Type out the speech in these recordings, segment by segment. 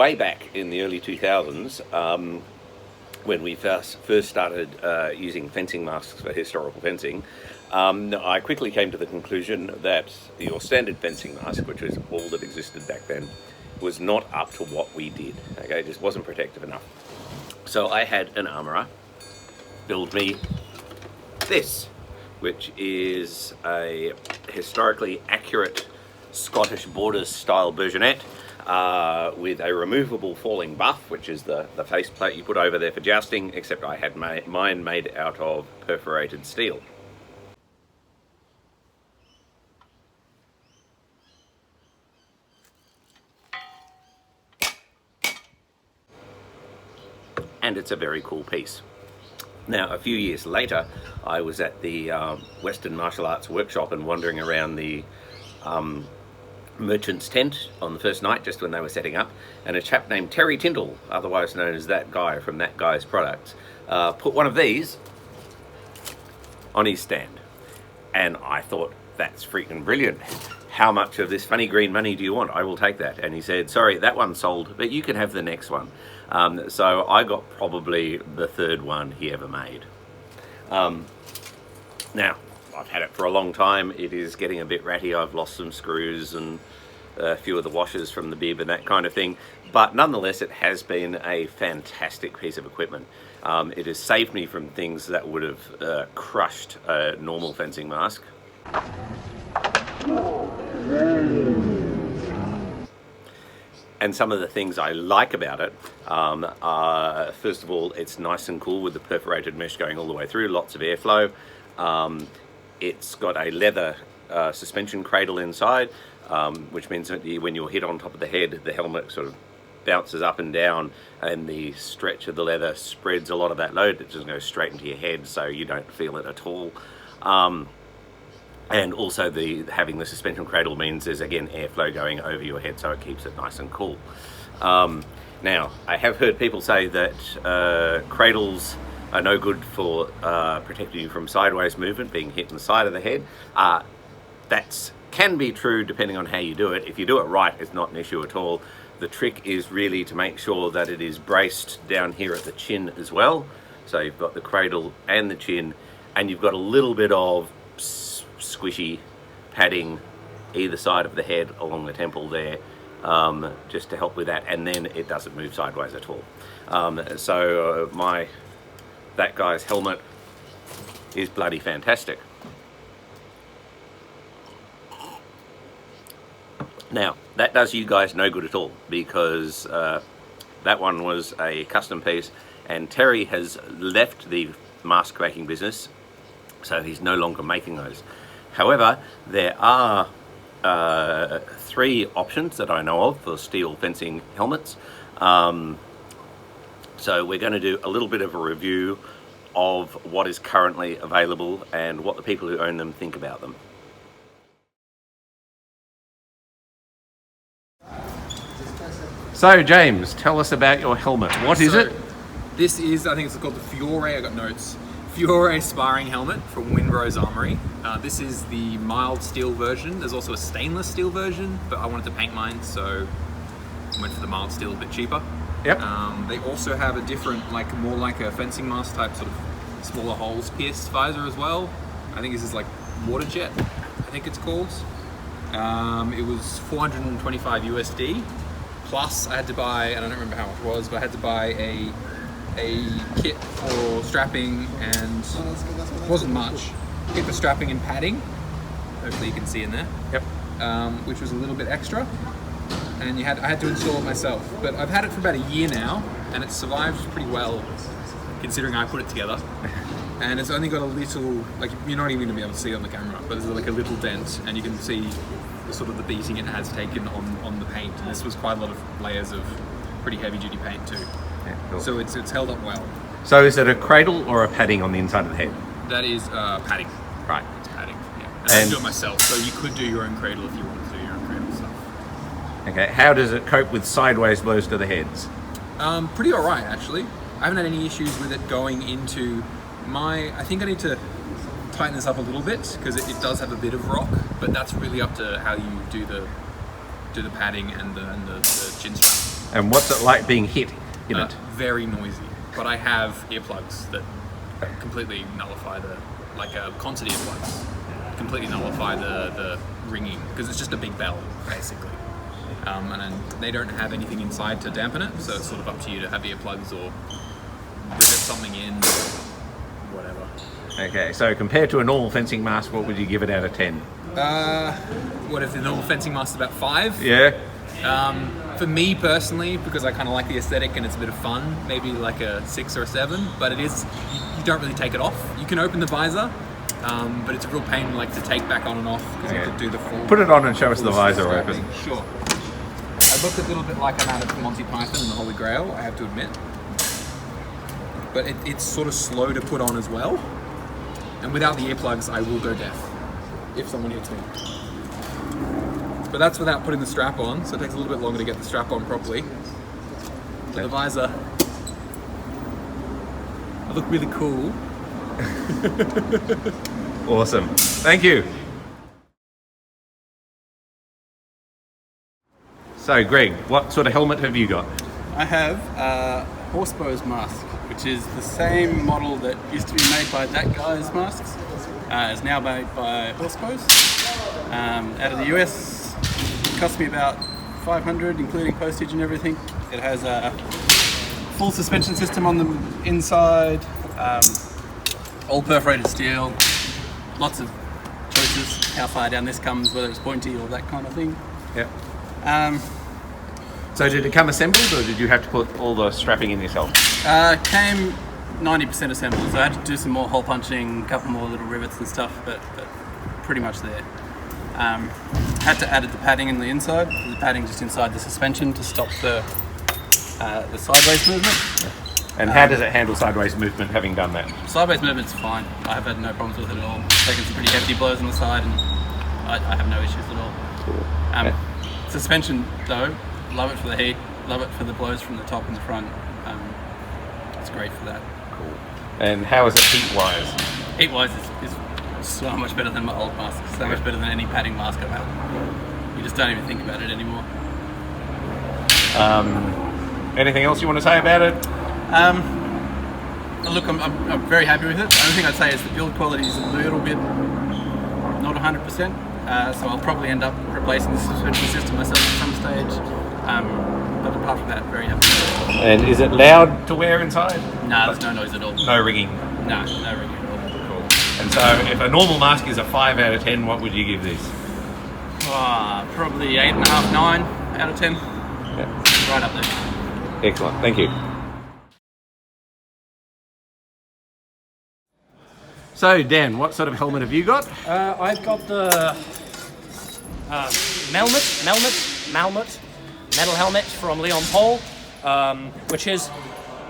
way back in the early 2000s, when we first started using fencing masks for historical fencing, I quickly came to the conclusion that your standard fencing mask, which was all that existed back then, was not up to what we did. Okay, it just wasn't protective enough. So I had an armourer build me this, which is a historically accurate Scottish Borders style bergenet with a removable falling buff, which is the faceplate you put over there for jousting, except I had mine made out of perforated steel. And it's a very cool piece. Now, a few years later, I was at the Western Martial Arts Workshop and wandering around the merchant's tent on the first night, just when they were setting up, and a chap named Terry Tyndall, otherwise known as that guy from That Guy's Products, put one of these on his stand. And I thought, that's freaking brilliant. How much of this funny green money do you want? I will take that. And he said, sorry, that one sold, but you can have the next one. So I got probably the third one he ever made. Now, I've had it for a long time. It is getting a bit ratty. I've lost some screws and a few of the washers from the bib and that kind of thing. But nonetheless, it has been a fantastic piece of equipment. It has saved me from things that would have crushed a normal fencing mask. And some of the things I like about it are, first of all, it's nice and cool with the perforated mesh going all the way through, lots of airflow. It's got a leather suspension cradle inside, which means that when you're hit on top of the head, the helmet sort of bounces up and down, and the stretch of the leather spreads a lot of that load. It doesn't go straight into your head, so you don't feel it at all. And also having the suspension cradle means there's again airflow going over your head, so it keeps it nice and cool. Now, I have heard people say that cradles are no good for protecting you from sideways movement, being hit in the side of the head. That can be true depending on how you do it. If you do it right, it's not an issue at all. The trick is really to make sure that it is braced down here at the chin as well. So you've got the cradle and the chin, and you've got a little bit of squishy padding either side of the head along the temple there, just to help with that, and then it doesn't move sideways at all. That guy's helmet is bloody fantastic. Now, that does you guys no good at all, because that one was a custom piece, and Terry has left the mask making business, so he's no longer making those. However, there are 3 options that I know of for steel fencing helmets. So we're going to do a little bit of a review of what is currently available and what the people who own them think about them. So James, tell us about your helmet. What is it? This is, I think it's called the Fiore, I got notes. Fiore sparring helmet from Windrose Armory. This is the mild steel version. There's also a stainless steel version, but I wanted to paint mine, so I went for the mild steel, a bit cheaper. Yep. They also have a different, more like a fencing mask type, sort of smaller holes pierced visor as well. I think this is like water jet, I think it's called. It was 425 USD. Plus I had to buy, and I don't remember how much it was, but I had to buy a kit for strapping, and it wasn't much. Kit for strapping and padding. Hopefully you can see in there. Yep. Which was a little bit extra. And I had to install it myself. But I've had it for about a year now, and it survived pretty well, considering I put it together. And it's only got a little, you're not even going to be able to see it on the camera, but there's like a little dent, and you can see the sort of the beating it has taken on the paint. And this was quite a lot of layers of pretty heavy duty paint too. Yeah, cool. So it's held up well. So is it a cradle or a padding on the inside of the head? That is padding. Right. It's padding, yeah. And I do it myself, so you could do your own cradle if you wanted to do your own cradle stuff. Okay, how does it cope with sideways blows to the heads? Pretty alright actually. I haven't had any issues with it going into I think I need to tighten this up a little bit, because it does have a bit of rock, but that's really up to how you do the padding and the chin strap. And what's it like being hit in it? Very noisy, but I have earplugs that completely nullify like concert earplugs, completely nullify the ringing, because it's just a big bell, basically. And then they don't have anything inside to dampen it, so it's sort of up to you to have earplugs or get something in, whatever. Okay, so compared to a normal fencing mask, what would you give it out of 10? What if the normal fencing mask is about 5? Yeah. For me personally, because I kind of like the aesthetic and it's a bit of fun, maybe like a 6 or a 7. But it is, you don't really take it off. You can open the visor, but it's a real pain like to take back on and off because you have to do the full. Put it on and show us the visor open. Sure. I look a little bit like I'm out of Monty Python and the Holy Grail, I have to admit. But it's sort of slow to put on as well. And without the earplugs, I will go deaf if someone hits me. But that's without putting the strap on, so it takes a little bit longer to get the strap on properly. So the visor, I look really cool. Awesome. Thank you. So Greg, what sort of helmet have you got? I have a Horsebows mask, which is the same model that used to be made by that guy's masks. It's now made by Horsebows out of the US. It cost me about $500, including postage and everything. It has a full suspension system on the inside, all perforated steel, lots of choices, how far down this comes, whether it's pointy or that kind of thing. Yep. So did it come assembled, or did you have to put all the strapping in yourself? Came 90% assembled, so I had to do some more hole punching, a couple more little rivets and stuff, but pretty much there. Had to add the padding in the inside, the padding just inside the suspension to stop the sideways movement. And how does it handle sideways movement having done that? Sideways movement's fine. I have had no problems with it at all. Taken some pretty hefty blows on the side and I have no issues at all. Cool. Suspension though, love it for the heat, love it for the blows from the top and the front. It's great for that. Cool. And how is it heat-wise? Heat-wise is so much better than my old mask, so much better than any padding mask I've had. You just don't even think about it anymore. Anything else you want to say about it? Look, I'm very happy with it. The only thing I'd say is the build quality is a little bit not 100%, so I'll probably end up replacing the suspension system myself at some stage. But apart from that, very happy with it. And is it loud to wear inside? No, there's no noise at all. No ringing? No ringing at all. Cool. And so if a normal mask is a 5 out of 10, what would you give these? Probably 8.5, 9 out of 10. Yeah. Right up there. Excellent, thank you. So Dan, what sort of helmet have you got? I've got the Melmet metal helmet from Leon Paul, which is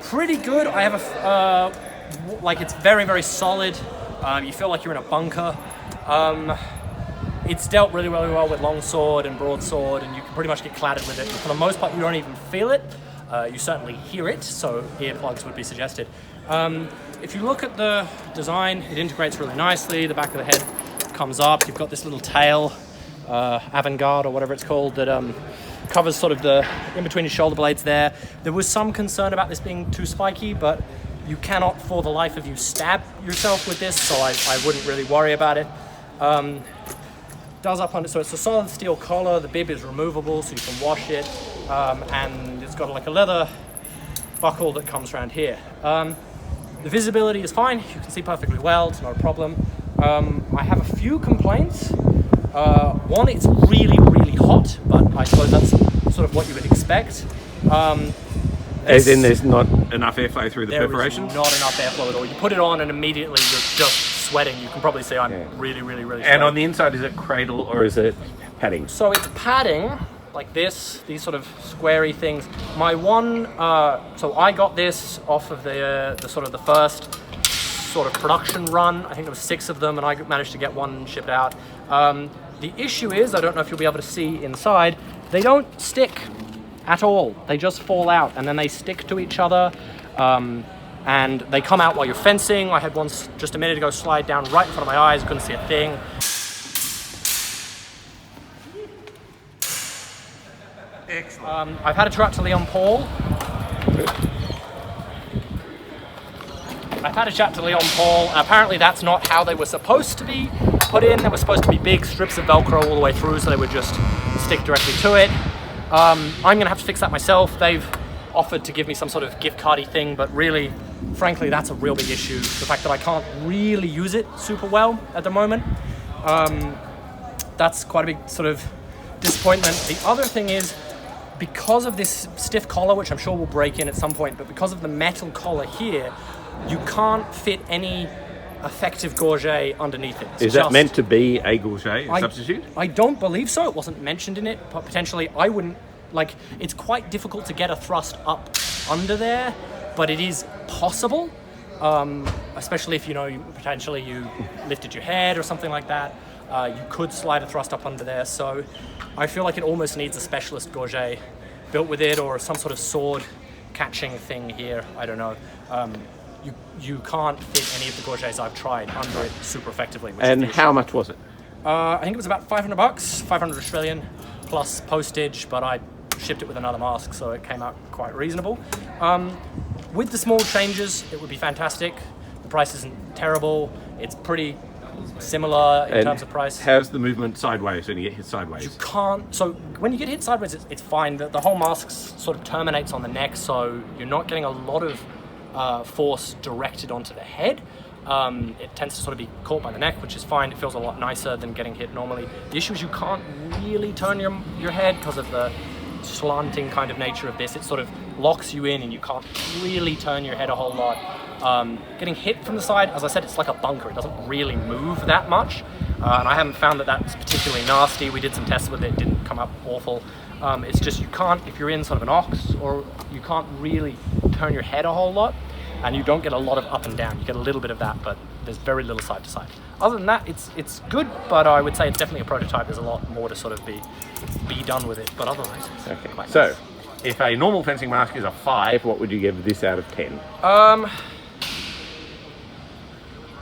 pretty good. I have a it's very, very solid. You feel like you're in a bunker. It's dealt really, really well with longsword and broadsword, and you can pretty much get clattered with it. For the most part, you don't even feel it. You certainly hear it, so earplugs would be suggested. If you look at the design, it integrates really nicely. The back of the head comes up. You've got this little tail, avant-garde or whatever it's called, that covers sort of the in between your shoulder blades there. There was some concern about this being too spiky, but you cannot for the life of you stab yourself with this, so I wouldn't really worry about it. Does up under, so it's a solid steel collar. The bib is removable, so you can wash it, and it's got like a leather buckle that comes around here. The visibility is fine. You can see perfectly well. It's not a problem. I have a few complaints. One, it's really, really hot, but I suppose that's sort of what you would expect. As in there's not enough airflow through the perforation? There is not enough airflow at all. You put it on and immediately you're just sweating. You can probably see I'm really, really, really sweating. And on the inside, is it cradle or is it padding? So it's padding, like this, these sort of squarey things. My one, so I got this off of the sort of the first sort of production run. I think there was 6 of them and I managed to get one shipped out. The issue is, I don't know if you'll be able to see inside, they don't stick at all. They just fall out and then they stick to each other, and they come out while you're fencing. I had one just a minute ago slide down right in front of my eyes, couldn't see a thing. I've had it out to Leon Paul. I've had a chat to Leon Paul. Apparently that's not how they were supposed to be put in. They were supposed to be big strips of Velcro all the way through, so they would just stick directly to it. I'm gonna have to fix that myself. They've offered to give me some sort of gift cardy thing, but really, frankly, that's a real big issue. The fact that I can't really use it super well at the moment. That's quite a big sort of disappointment. The other thing is, because of this stiff collar, which I'm sure will break in at some point, but because of the metal collar here, you can't fit any effective gorget underneath it. Is that meant to be a gorget substitute? I don't believe so. It wasn't mentioned in it, but potentially I wouldn't, like, it's quite difficult to get a thrust up under there, but it is possible, especially if, you know, potentially you lifted your head or something like that. You could slide a thrust up under there, so I feel like it almost needs a specialist gorget built with it, or some sort of sword catching thing here. I don't know. You can't fit any of the gorgets I've tried under it super effectively. And how much was it? I think it was about $500, 500 Australian, plus postage, but I shipped it with another mask, so it came out quite reasonable. With the small changes, it would be fantastic. The price isn't terrible. It's pretty similar in terms of price. How's the movement sideways when you get hit sideways? You can't. So when you get hit sideways, it's fine. The whole mask sort of terminates on the neck, so you're not getting a lot of force directed onto the head. It tends to sort of be caught by the neck, which is fine. It feels a lot nicer than getting hit normally. The issue is you can't really turn your head because of the slanting kind of nature of this. It sort of locks you in and you can't really turn your head a whole lot. Getting hit from the side, as I said, it's like a bunker. It doesn't really move that much. And I haven't found that that's particularly nasty. We did some tests with it. It didn't come up awful. It's just you can't, if you're in sort of an ox, or you can't really turn your head a whole lot, and you don't get a lot of up and down. You get a little bit of that, but there's very little side to side. Other than that, it's good, but I would say it's definitely a prototype. There's a lot more to sort of be done with it, but otherwise it's quite so nice. If a normal fencing mask is a 5, what would you give this out of 10?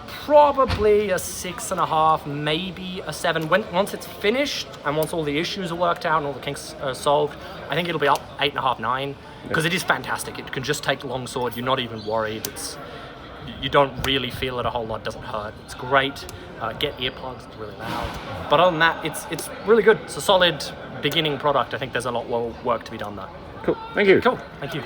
Probably a 6.5, maybe a 7. Once it's finished and once all the issues are worked out and all the kinks are solved, I think it'll be up 8.5, 9, because it is fantastic. It can just take longsword. You're not even worried. You don't really feel it a whole lot. It doesn't hurt. It's great. Get earplugs. It's really loud. But other than that, it's really good. It's a solid beginning product. I think there's a lot more work to be done though. Cool. Thank you. Cool. Thank you.